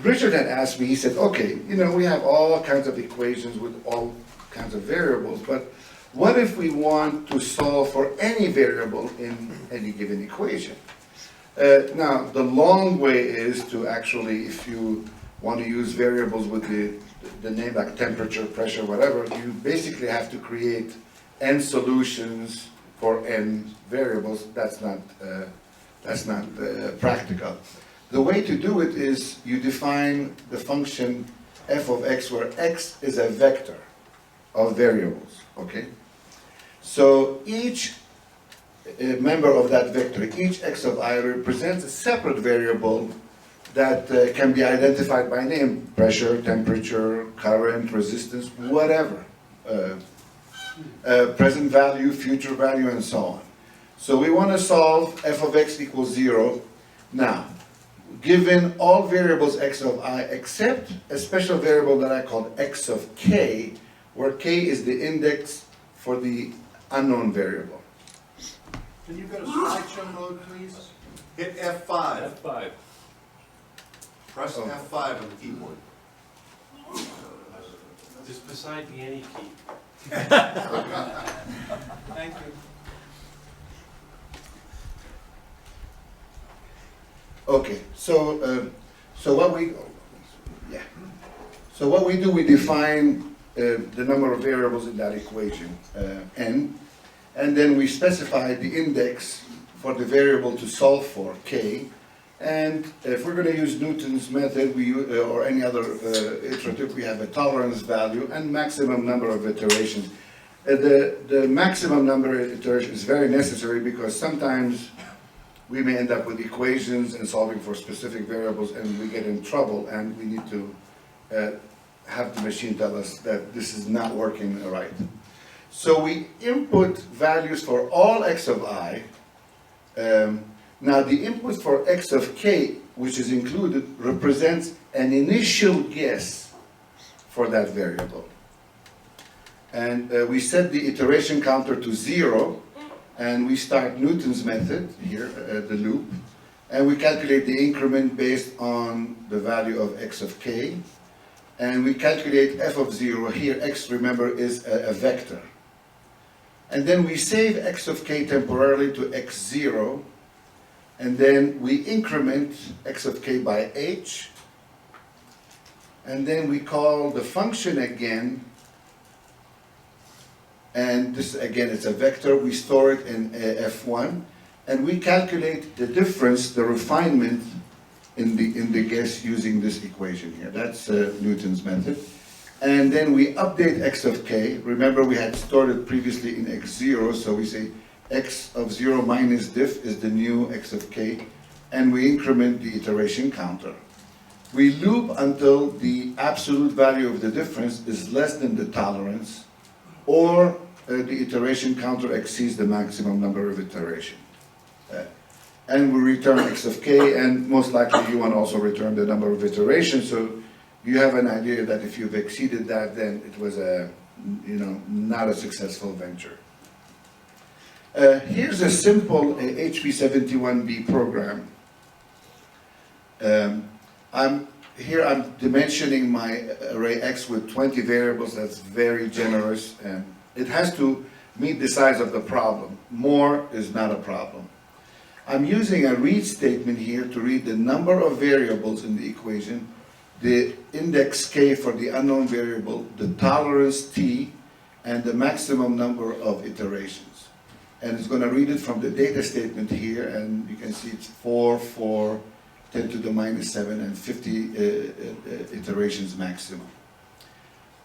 Richard had asked me, he said, okay, we have all kinds of equations with all kinds of variables, but what if we want to solve for any variable in any given equation? Now, the long way is to actually, if you want to use variables with the name like temperature, pressure, whatever, you basically have to create n solutions for n variables. That's not practical. The way to do it is you define the function f of x, where x is a vector of variables, okay? So each member of that vector, each x of I, represents a separate variable that can be identified by name: pressure, temperature, current, resistance, whatever. Present value, future value, and so on. So we want to solve f of x equals 0. Now, given all variables x of I except a special variable that I call x of k, where k is the index for the unknown variable. Can you go to slideshow mode, please? Hit F5. F5. Press F5 on the keyboard. Just beside the any key. Thank you. Okay, so what we do, we define the number of variables in that equation, n, and then we specify the index for the variable to solve for, k. And if we're going to use Newton's method, or any other iterative, we have a tolerance value and maximum number of iterations. The maximum number of iterations is very necessary because sometimes we may end up with equations and solving for specific variables, and we get in trouble, and we need to have the machine tell us that this is not working right. So we input values for all x of I. Now the input for x of k, which is included, represents an initial guess for that variable. And we set the iteration counter to 0, and we start Newton's method here, the loop, and we calculate the increment based on the value of x of k, and we calculate f of 0. Here x, remember, is a vector. And then we save x of k temporarily to x0, and then we increment x of k by h, and then we call the function again, and this again is a vector. We store it in f1, and we calculate the difference, the refinement in the guess using this equation here. That's Newton's method. And then we update x of k. Remember, we had stored it previously in x0, so we say x of 0 minus diff is the new x of k, and we increment the iteration counter. We loop until the absolute value of the difference is less than the tolerance, or the iteration counter exceeds the maximum number of iterations. And we return x of k, and most likely you want to also return the number of iterations, so you have an idea that if you've exceeded that, then it was not a successful venture. Here's a simple HP71B program. I'm dimensioning my array X with 20 variables. That's very generous, and it has to meet the size of the problem. More is not a problem. I'm using a read statement here to read the number of variables in the equation, the index k for the unknown variable, the tolerance t, and the maximum number of iterations. And it's going to read it from the data statement here, and you can see it's 4, 4, 10 to the minus 7, and 50 iterations maximum.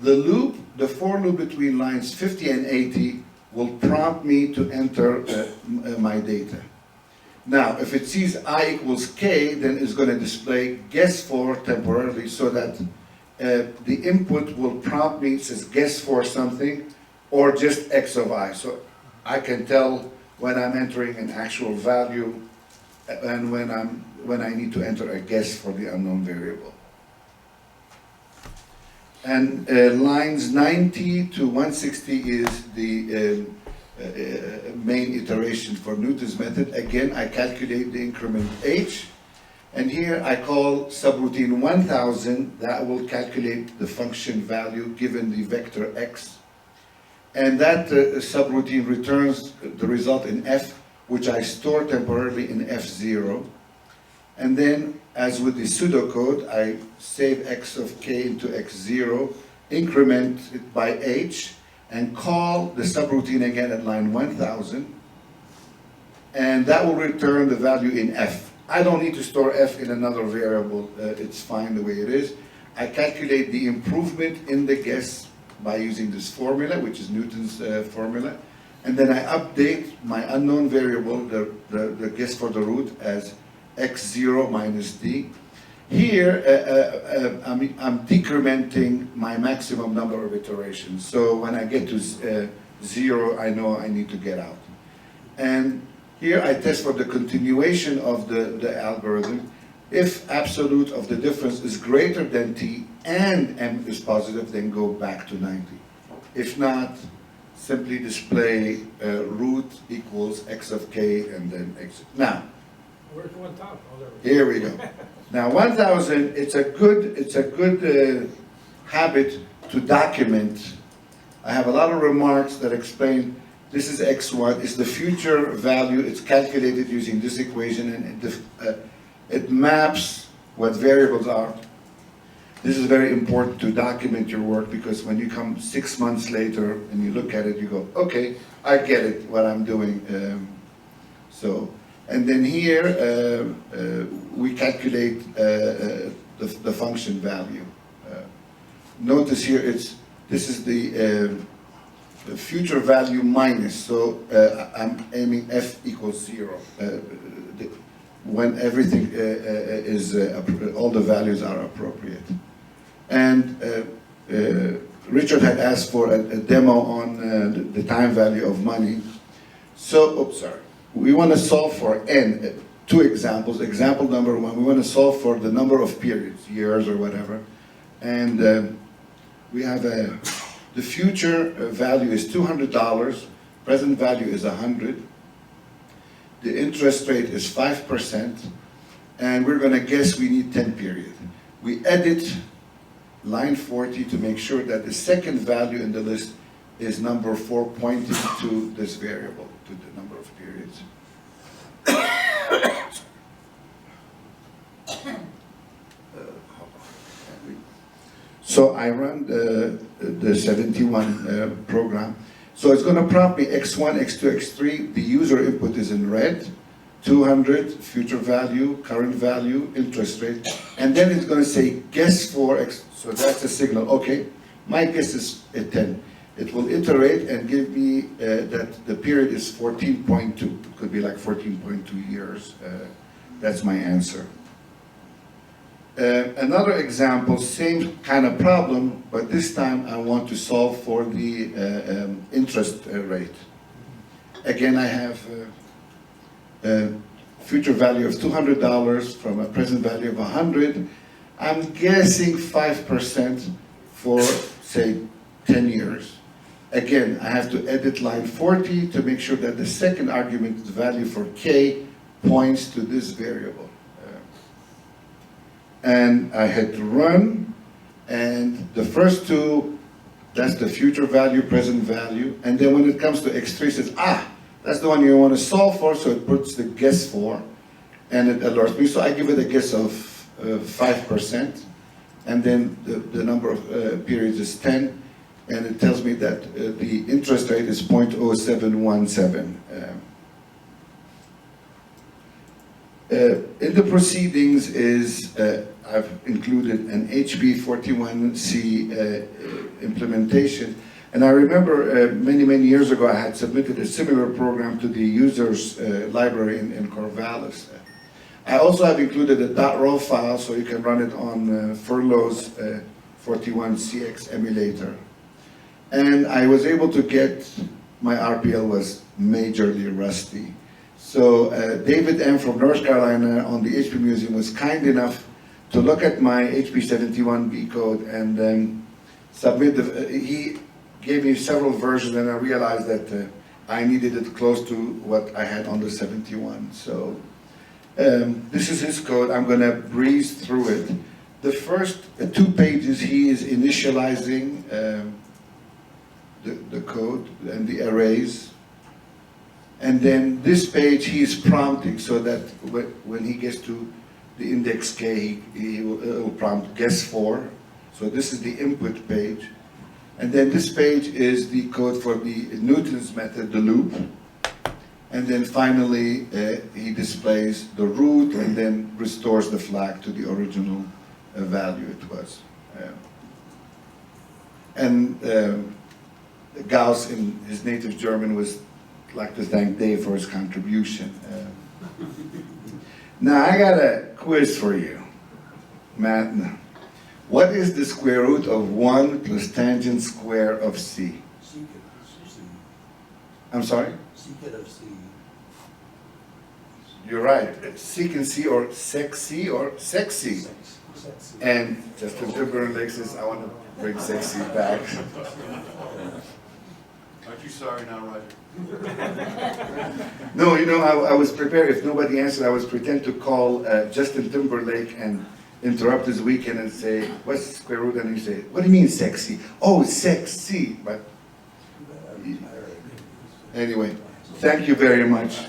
The loop, the for loop between lines 50 and 80, will prompt me to enter my data. Now, if it sees I equals k, then it's going to display guess for temporarily, so that the input will prompt me, it says guess for something, or just x of I. So I can tell when I'm entering an actual value and when I need to enter a guess for the unknown variable. And lines 90 to 160 is the main iteration for Newton's method. Again, I calculate the increment h, And here I call subroutine 1000, that will calculate the function value given the vector x. And that subroutine returns the result in f, which I store temporarily in f0. And then, as with the pseudocode, I save x of k into x0, increment it by h, and call the subroutine again at line 1000. And that will return the value in f. I don't need to store f in another variable. It's fine the way it is. I calculate the improvement in the guess by using this formula, which is Newton's formula. And then I update my unknown variable, the guess for the root, as x0 minus d. Here, I'm decrementing my maximum number of iterations. So when I get to 0, I know I need to get out. And here I test for the continuation of the algorithm. If absolute of the difference is greater than t and m is positive, then go back to 90. If not, simply display root equals x of k and then x. Now, Where's the 1,000? Oh, there we go. here we go. Now 1000, it's a good habit to document. I have a lot of remarks that explain this is x1, it's the future value, it's calculated using this equation, and it maps what variables are. This is very important to document your work, because when you come 6 months later and you look at it, you go, okay, I get it, what I'm doing. And then here, we calculate the function value. Notice here, this is the future value minus, so I'm aiming f equals 0. When everything all the values are appropriate. And Richard had asked for a demo on the time value of money. So, oops, sorry. We want to solve for n, 2 examples. Example number 1, we want to solve for the number of periods, years or whatever. And we have the future value is $200, present value is 100. The interest rate is 5%, and we're going to guess we need 10 period. We edit line 40 to make sure that the second value in the list is number 4, pointing to this variable, to the number of periods. So I run the 71 program. So it's going to prompt me x1, x2, x3. The user input is in red. 200, future value, current value, interest rate. And then it's going to say guess for x. So that's the signal. Okay, my guess is at 10. It will iterate and give me that the period is 14.2. It could be like 14.2 years. That's my answer. Another example, same kind of problem, but this time I want to solve for the interest rate. Again, I have a future value of $200 from a present value of 100. I'm guessing 5% for, say, 10 years. Again, I have to edit line 40 to make sure that the second argument, the value for k, points to this variable. And I had to run, and the first 2, that's the future value, present value, and then when it comes to x3, it says, that's the one you want to solve for, so it puts the guess for, and it alerts me, so I give it a guess of 5%, and then the number of periods is 10, and it tells me that the interest rate is 0.0717. In the proceedings I've included an HB41C implementation, and I remember many years ago I had submitted a similar program to the users library in Corvallis. I also have included a .raw file so you can run it on Furlow's 41CX emulator. And I was able to get, my RPL was majorly rusty. So David M. from North Carolina on the HP Museum was kind enough to look at my HP71B code and then submit he gave me several versions, and I realized that I needed it close to what I had on the 71. So This is his code. I'm going to breeze through it. The first 2 pages, he is initializing the code and the arrays. And then this page, he is prompting so that when he gets to the index K, he will prompt guess for. So this is the input page. And then this page is the code for the Newton's method, the loop. And then finally, he displays the root and then restores the flag to the original value it was. Gauss, in his native German, was like to thank Dave for his contribution. Now, I got a quiz for you, Matt. What is the square root of 1 plus tangent square of c? I'm sorry? Secant of C. You're right. Secant C or sec C or sexy. And Justin Timberlake says, I want to bring sexy back. Aren't you sorry now, Roger? No, you know, I was prepared. If nobody answered, I was pretend to call Justin Timberlake and interrupt his weekend and say, what's the square root? And you say, what do you mean sexy? Oh, sexy. But anyway, thank you very much.